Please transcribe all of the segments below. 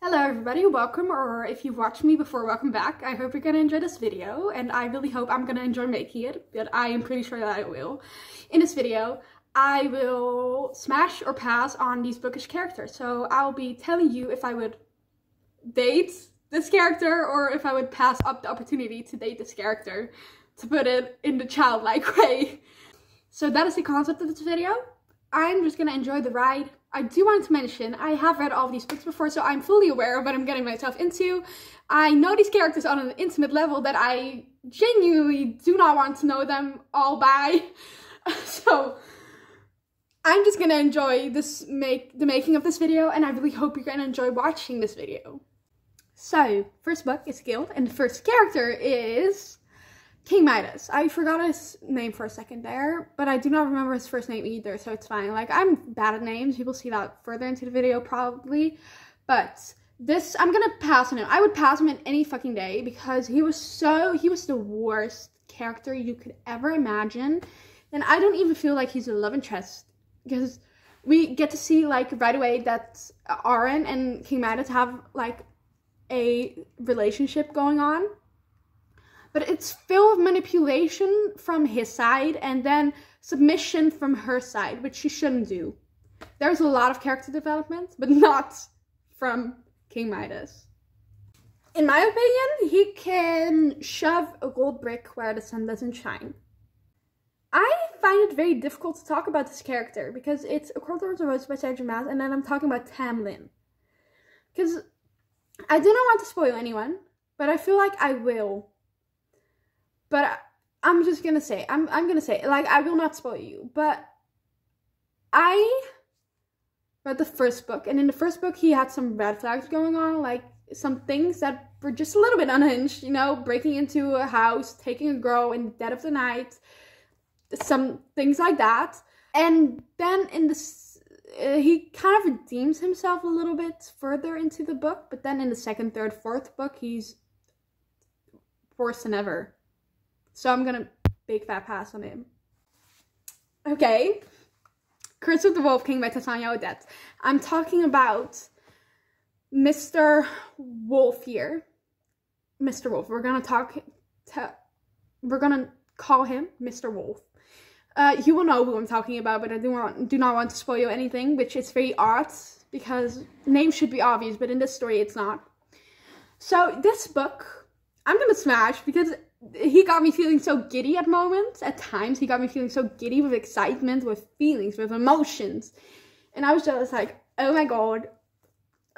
Hello everybody, welcome, or if you've watched me before, welcome back. I hope you're gonna enjoy this video, and I really hope I'm gonna enjoy making it, but I am pretty sure that I will. In this video, I will smash or pass on these bookish characters. So I'll be telling you if I would date this character or if I would pass up the opportunity to date this character, to put it in the childlike way. So that is the concept of this video. I'm just gonna enjoy the ride. I do want to mention, I have read all of these books before, so I'm fully aware of what I'm getting myself into. I know these characters on an intimate level that I genuinely do not want to know them all by. So I'm just gonna enjoy the making of this video, and I really hope you're gonna enjoy watching this video. So, first book is Guild, and the first character is King Midas. I forgot his name for a second there, but I do not remember his first name either, so it's fine. Like, I'm bad at names. You will see that further into the video probably. But this, I'm gonna pass on him. I would pass him in any fucking day because he was the worst character you could ever imagine. And I don't even feel like he's a love interest because we get to see, like, right away that Aaron and King Midas have, like, a relationship going on. But it's filled with manipulation from his side and then submission from her side, which she shouldn't do. There's a lot of character development, but not from King Midas. In my opinion, he can shove a gold brick where the sun doesn't shine. I find it very difficult to talk about this character because it's A Court of Roses by Sarah J. Maas, and then I'm talking about Tamlin. Because I do not want to spoil anyone, but I feel like I will. But I'm just gonna say, I'm gonna say, like, I will not spoil you, but I read the first book, and in the first book he had some red flags going on, like some things that were just a little bit unhinged, you know, breaking into a house, taking a girl in the dead of the night, some things like that. And then in this, he kind of redeems himself a little bit further into the book, but then in the second, third, fourth book, he's worse than ever. So I'm gonna big fat pass on him. Okay. Curse of the Wolf King by Titania Odette. I'm talking about Mr. Wolf here. Mr. Wolf. We're gonna call him Mr. Wolf. You will know who I'm talking about, but I do not want to spoil you anything, which is very odd because names should be obvious, but in this story it's not. So this book, I'm gonna smash because he got me feeling so giddy at moments. At times, he got me feeling so giddy with excitement, with feelings, with emotions. And I was just like, oh my god,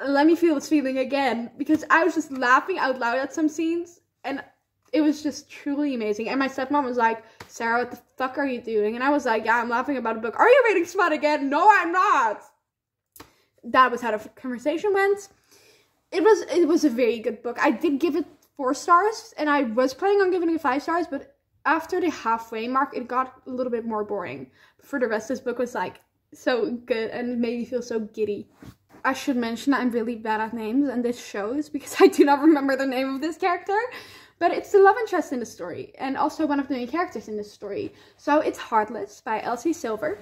let me feel this feeling again. Because I was just laughing out loud at some scenes. And it was just truly amazing. And my stepmom was like, Sarah, what the fuck are you doing? And I was like, yeah, I'm laughing about a book. Are you reading smut again? No, I'm not. That was how the conversation went. It was a very good book. I did give it 4 stars, and I was planning on giving it 5 stars, but after the halfway mark, it got a little bit more boring. But for the rest, this book was, like, so good, and it made me feel so giddy. I should mention that I'm really bad at names, and this shows, because I do not remember the name of this character, but it's the love interest in the story, and also one of the main characters in the story. So it's Heartless by Elsie Silver,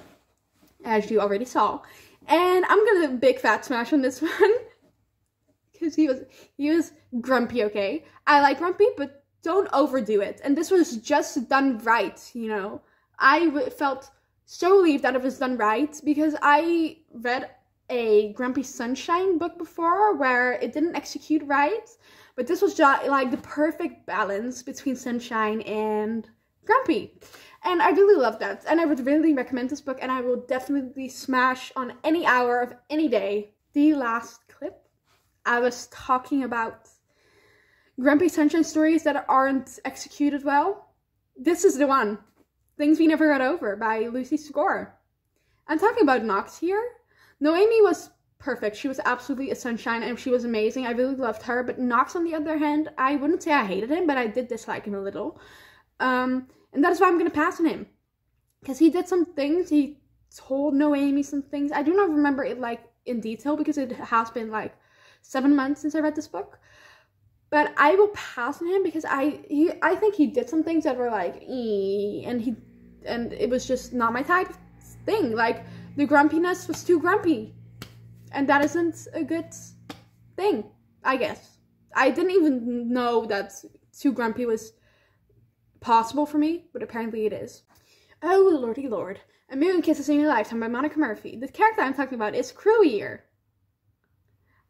as you already saw, and I'm gonna big fat smash on this one. Because he was grumpy, okay? I like grumpy, but don't overdo it. And this was just done right, you know? I felt so relieved that it was done right because I read a Grumpy Sunshine book before where it didn't execute right. But this was just like the perfect balance between Sunshine and Grumpy. And I really love that. And I would really recommend this book, and I will definitely smash on any hour of any day. The last clip, I was talking about Grumpy Sunshine stories that aren't executed well. This is the one. Things We Never Got Over by Lucy Score. I'm talking about Knox here. Noemi was perfect. She was absolutely a sunshine and she was amazing. I really loved her. But Knox, on the other hand, I wouldn't say I hated him, but I did dislike him a little. And that is why I'm going to pass on him. Because he did some things. He told Noemi some things. I do not remember it, like, in detail because it has been, like, 7 months since I read this book, but I will pass on him because I think he did some things that were like, and it was just not my type of thing. Like, the grumpiness was too grumpy, and that isn't a good thing, I guess. I didn't even know that too grumpy was possible for me, but apparently it is. Oh, lordy lord. A Million Kisses in Your Lifetime by Monica Murphy. The character I'm talking about is Crewier.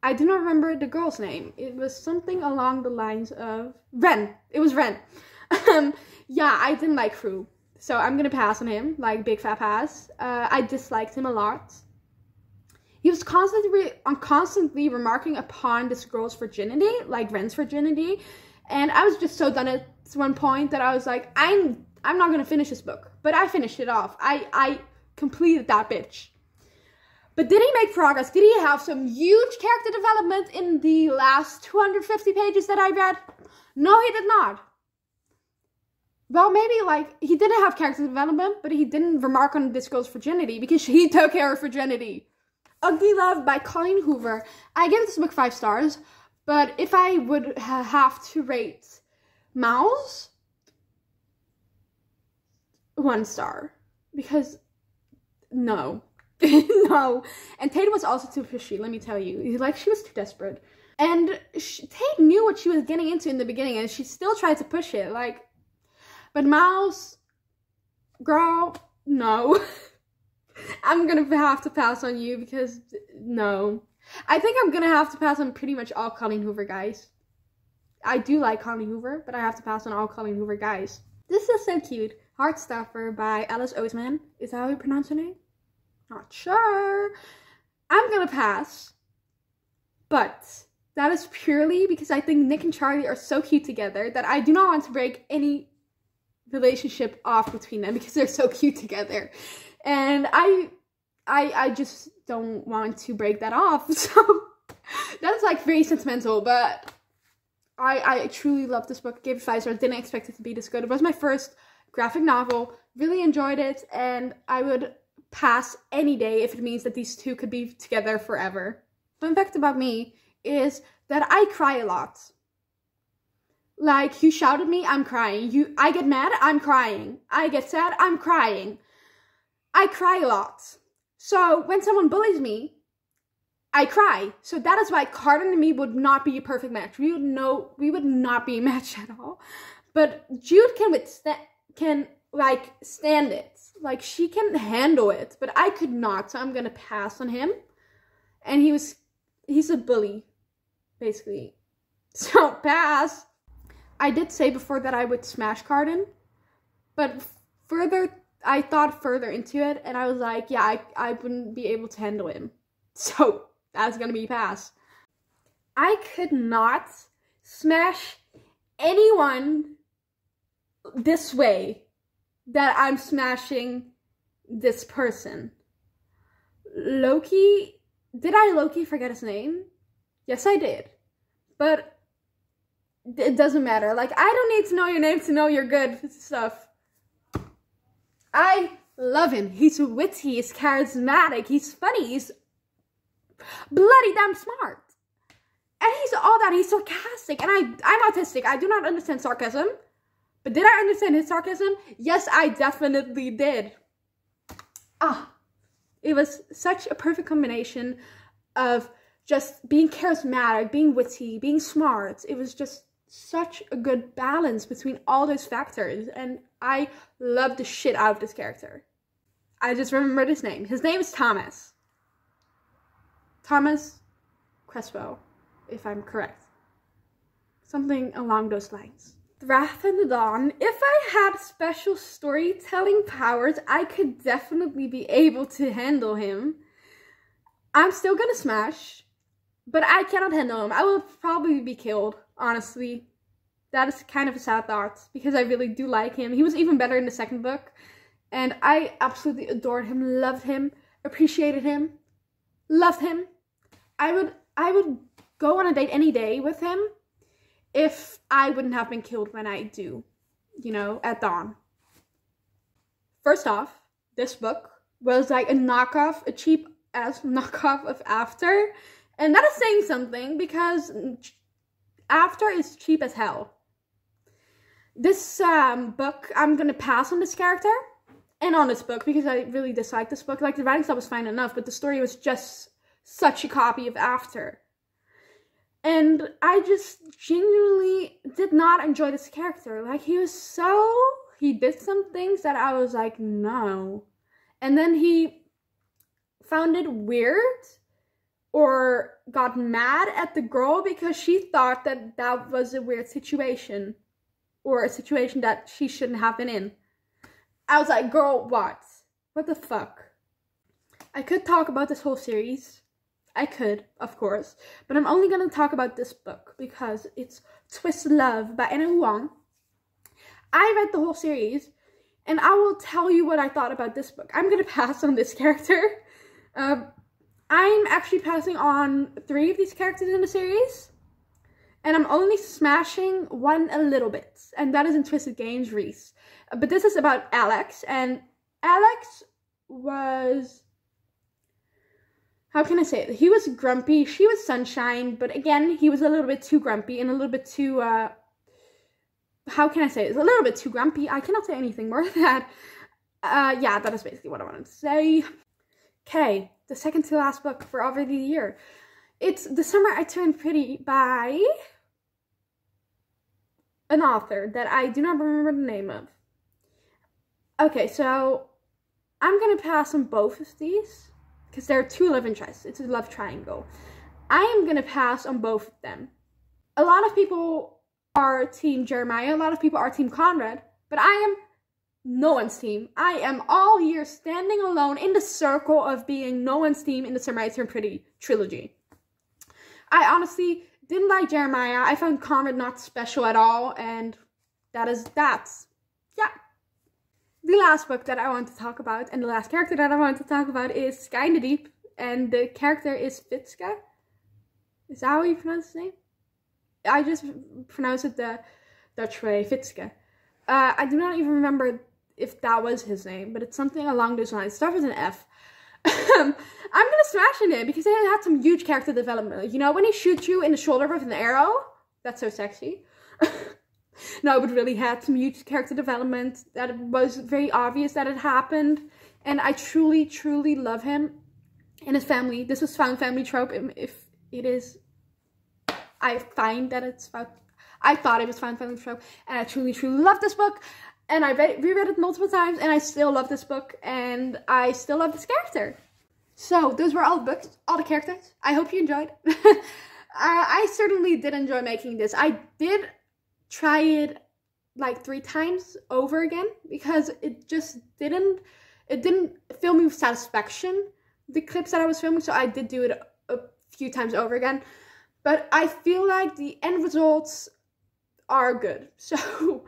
I do not remember the girl's name. It was something along the lines of Ren. It was Ren. Yeah, I didn't like Crew. So I'm gonna pass on him, like big fat pass. I disliked him a lot. He was constantly remarking upon this girl's virginity, like Ren's virginity. And I was just so done at one point that I was like, I'm not gonna finish this book. But I finished it off. I completed that bitch. But did he make progress? Did he have some huge character development in the last 250 pages that I read? No, he did not. Well, maybe, like, he didn't have character development, but he didn't remark on this girl's virginity because he took care of virginity. Ugly Love by Colleen Hoover. I gave this book 5 stars, but if I would have to rate Mouse, 1 star. Because, no. No. And Tate was also too pushy, let me tell you. Like, she was too desperate. And Tate knew what she was getting into in the beginning, and she still tried to push it. Like, but Mouse, girl, no. I'm gonna have to pass on you because, no. I think I'm gonna have to pass on pretty much all Colleen Hoover guys. I do like Colleen Hoover, but I have to pass on all Colleen Hoover guys. This is so cute. Heartstopper by Alice Oseman. Is that how you pronounce her name? Not sure. I'm gonna pass. But that is purely because I think Nick and Charlie are so cute together that I do not want to break any relationship off between them because they're so cute together. And I just don't want to break that off. So that's like very sentimental, but I truly love this book. Gave it 5 stars. Didn't expect it to be this good. It was my first graphic novel. Really enjoyed it, and I would pass any day if it means that these two could be together forever. Fun fact about me is that I cry a lot. Like, you shout at me, I'm crying. I get mad, I'm crying. I get sad, I'm crying. I cry a lot. So when someone bullies me, I cry. So that is why Carden and me would not be a perfect match. We would not be a match at all. But Jude can stand it. Like, she can handle it, but I could not. So I'm gonna pass on him. And he's a bully, basically. So pass. I did say before that I would smash Carden, but I thought further into it, and I was like, yeah, I wouldn't be able to handle him. So that's gonna be a pass. I could not smash anyone this way that I'm smashing this person. Loki, did I Loki forget his name? Yes, I did. But it doesn't matter. Like, I don't need to know your name to know your good stuff. I love him. He's witty, he's charismatic, he's funny, he's bloody damn smart. And he's all that, he's sarcastic. And I'm autistic, I do not understand sarcasm. But did I understand his sarcasm? Yes, I definitely did. It was such a perfect combination of just being charismatic, being witty, being smart. It was just such a good balance between all those factors. And I loved the shit out of this character. I just remembered his name. His name is Thomas. Thomas Creswell, if I'm correct. Something along those lines. Wrath in the Dawn. If I had special storytelling powers, I could definitely be able to handle him. I'm still gonna smash, but I cannot handle him. I will probably be killed, honestly. That is kind of a sad thought, because I really do like him. He was even better in the second book, and I absolutely adored him, loved him, appreciated him, loved him. I would go on a date any day with him if I wouldn't have been killed when I do, you know, at dawn. First off, this book was like a knockoff, a cheap-ass knockoff of After. And that is saying something, because After is cheap as hell. This book, I'm gonna pass on this character and on this book, because I really disliked this book. Like, the writing style was fine enough, but the story was just such a copy of After. And I just genuinely did not enjoy this character. Like, he did some things that I was like, no. And then he found it weird or got mad at the girl because she thought that that was a weird situation or a situation that she shouldn't have been in. I was like, girl, what? What the fuck? I could talk about this whole series. I could, of course. But I'm only going to talk about this book because it's Twisted Love by Hellooo I. I read the whole series and I will tell you what I thought about this book. I'm going to pass on this character. I'm actually passing on 3 of these characters in the series. And I'm only smashing one a little bit. And that is in Twisted Games Reese. But this is about Alex. And Alex was... how can I say it? He was grumpy. She was sunshine. But again, he was a little bit too grumpy. And a little bit too... how can I say it? A little bit too grumpy. I cannot say anything more than that. Yeah, that is basically what I wanted to say. Okay, the second to last book for already the year. It's The Summer I Turned Pretty by an author that I do not remember the name of. Okay, so I'm going to pass on both of these because there are 2 love interests. It's a love triangle. I am going to pass on both of them. A lot of people are Team Jeremiah. A lot of people are Team Conrad. But I am no one's team. I am all here standing alone in the circle of being no one's team in the Summer I Turned Pretty trilogy. I honestly didn't like Jeremiah. I found Conrad not special at all. And that's, yeah. The last book that I want to talk about and the last character that I want to talk about is Sky in the Deep. And the character is Fitska. Is that how you pronounce his name? I just pronounce it the Dutch way, Fitska. I do not even remember if that was his name, but it's something along those lines. It starts with an F. I'm gonna smash in it because it had some huge character development. You know, when he shoots you in the shoulder with an arrow, that's so sexy. No, but really had some huge character development that it was very obvious that it happened. And I truly, truly love him and his family. This is found family trope. If it is, I find that it's found. I thought it was found family trope. And I truly, truly love this book. And I reread it multiple times. And I still love this book. And I still love this character. So those were all the books, all the characters. I hope you enjoyed. I certainly did enjoy making this. I did try it like 3 times over again because it just didn't fill me with satisfaction, the clips that I was filming, so I did do it a few times over again. But I feel like the end results are good. So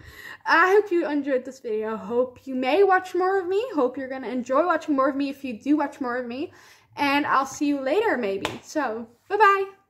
I hope you enjoyed this video. Hope you may watch more of me. Hope you're gonna enjoy watching more of me if you do watch more of me. And I'll see you later maybe. So bye bye.